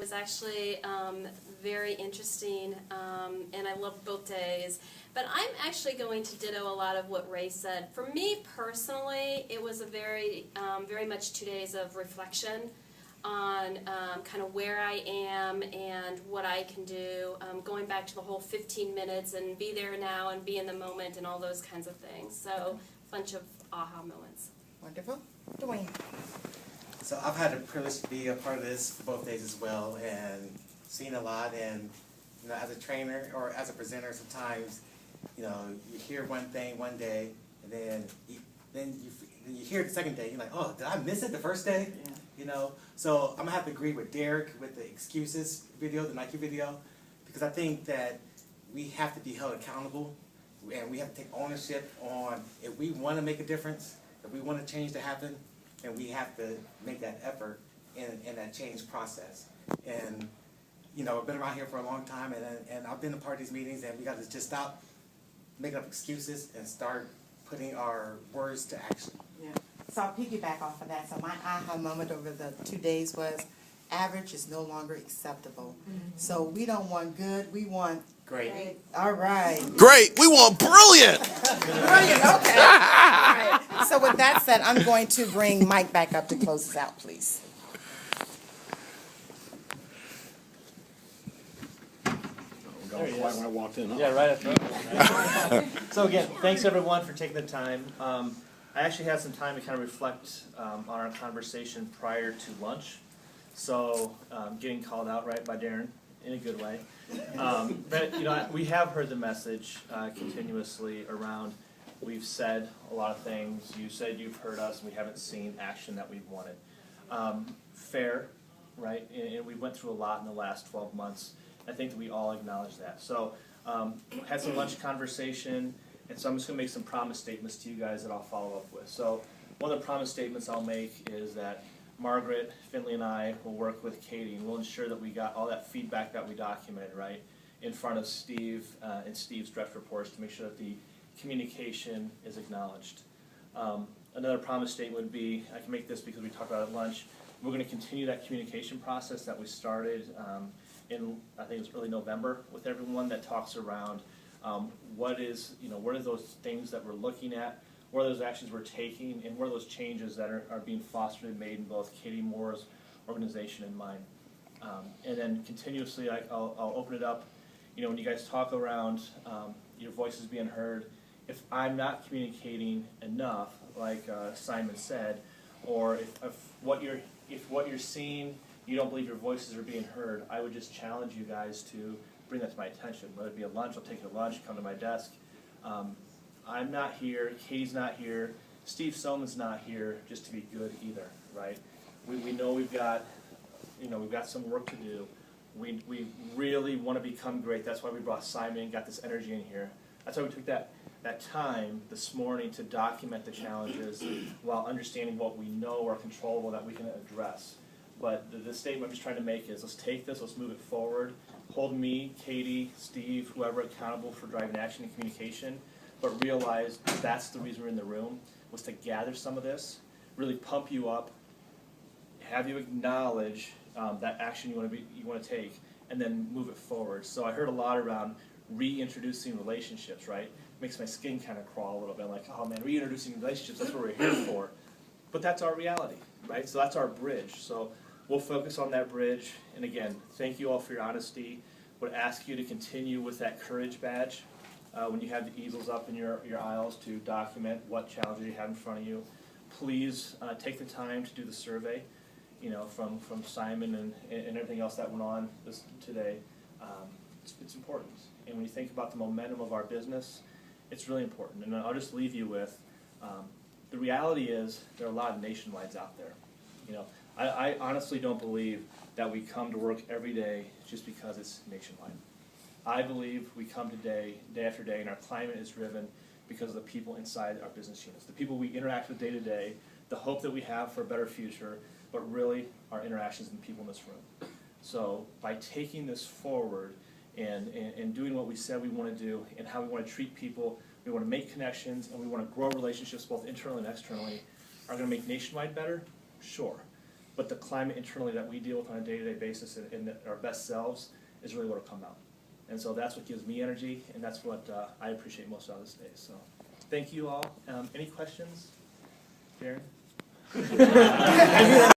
It was actually very interesting, and I loved both days. But I'm actually going to ditto a lot of what Ray said. For me personally, it was a very much 2 days of reflection on kind of where I am and what I can do, going back to the whole 15 minutes and be there now and be in the moment and all those kinds of things. So, a bunch of aha moments. Wonderful. Dwayne. So I've had the privilege to be a part of this for both days as well, and seen a lot. And you know, as a trainer or as a presenter, sometimes you know you hear one thing one day, and then you hear it the second day. You're like, oh, did I miss it the first day? Yeah. You know. So I'm gonna have to agree with Derek with the excuses video, the Nike video, because I think that we have to be held accountable, and we have to take ownership on if we want to make a difference, if we want to change to happen. And we have to make that effort in that change process. And, you know, I've been around here for a long time, and I've been a part of these meetings, and we got to just stop making up excuses and start putting our words to action. Yeah. So I'll piggyback off of that. So my aha moment over the 2 days was average is no longer acceptable. So we don't want good, we want Great. All right. Great. We want brilliant. Brilliant. Okay. All right. So with that said, I'm going to bring Mike back up to close us out, please. There he is. When I walked in. Yeah, right up front. So again, thanks everyone for taking the time. I actually had some time to kind of reflect on our conversation prior to lunch. So getting called out right by Darren in a good way. But you know, we have heard the message continuously around. We've said a lot of things. You said you've heard us, and we haven't seen action that we've wanted. Fair, right? And we went through a lot in the last 12 months. I think that we all acknowledge that. So had some lunch conversation, and so I'm just going to make some promise statements to you guys that I'll follow up with. So one of the promise statements I'll make is that Margaret, Finley, and I will work with Katie, and we'll ensure that we got all that feedback that we documented, right, in front of Steve and Steve's direct reports to make sure that the communication is acknowledged. Another promise statement would be, I can make this because we talked about it at lunch, we're going to continue that communication process that we started in, I think it was early November, with everyone that talks around what are those things that we're looking at, what are those actions we're taking, and what are those changes that are being fostered and made in both Katie Moore's organization and mine. And then continuously, I'll open it up. You know, when you guys talk around your voices being heard, if I'm not communicating enough, like Simon said, or if what you're seeing, you don't believe your voices are being heard, I would just challenge you guys to bring that to my attention. Whether it be at lunch, I'll take it at lunch, come to my desk. I'm not here, Katie's not here, Steve Soman's not here just to be good either, right? We know we've got some work to do. We really want to become great. That's why we brought Simon and got this energy in here. That's why we took that time this morning to document the challenges while understanding what we know are controllable that we can address. But the statement I'm just trying to make is, let's take this, let's move it forward. Hold me, Katie, Steve, whoever accountable for driving action and communication, but realize that's the reason we're in the room, was to gather some of this, really pump you up, have you acknowledge that action you want to take, and then move it forward. So I heard a lot around reintroducing relationships, right? Makes my skin kind of crawl a little bit, like, oh man, reintroducing relationships, that's what we're here for. But that's our reality, right? So that's our bridge. So we'll focus on that bridge. And again, thank you all for your honesty. Would ask you to continue with that courage badge when you have the easels up in your aisles to document what challenges you have in front of you. Please take the time to do the survey, you know, from Simon and everything else that went on today. It's important. And when you think about the momentum of our business, it's really important. And I'll just leave you with, the reality is there are a lot of nationwides out there. You know, I honestly don't believe that we come to work every day just because it's nationwide. I believe we come today, day after day, and our climate is driven because of the people inside our business units, the people we interact with day to day, the hope that we have for a better future, but really our interactions with the people in this room. So by taking this forward and doing what we said we want to do and how we want to treat people, we want to make connections and we want to grow relationships both internally and externally, are going to make Nationwide better? Sure. but the climate internally that we deal with on a day-to-day basis in our best selves is really what will come out. And so that's what gives me energy, and that's what I appreciate most out of this day. So thank you all. Any questions? Darren?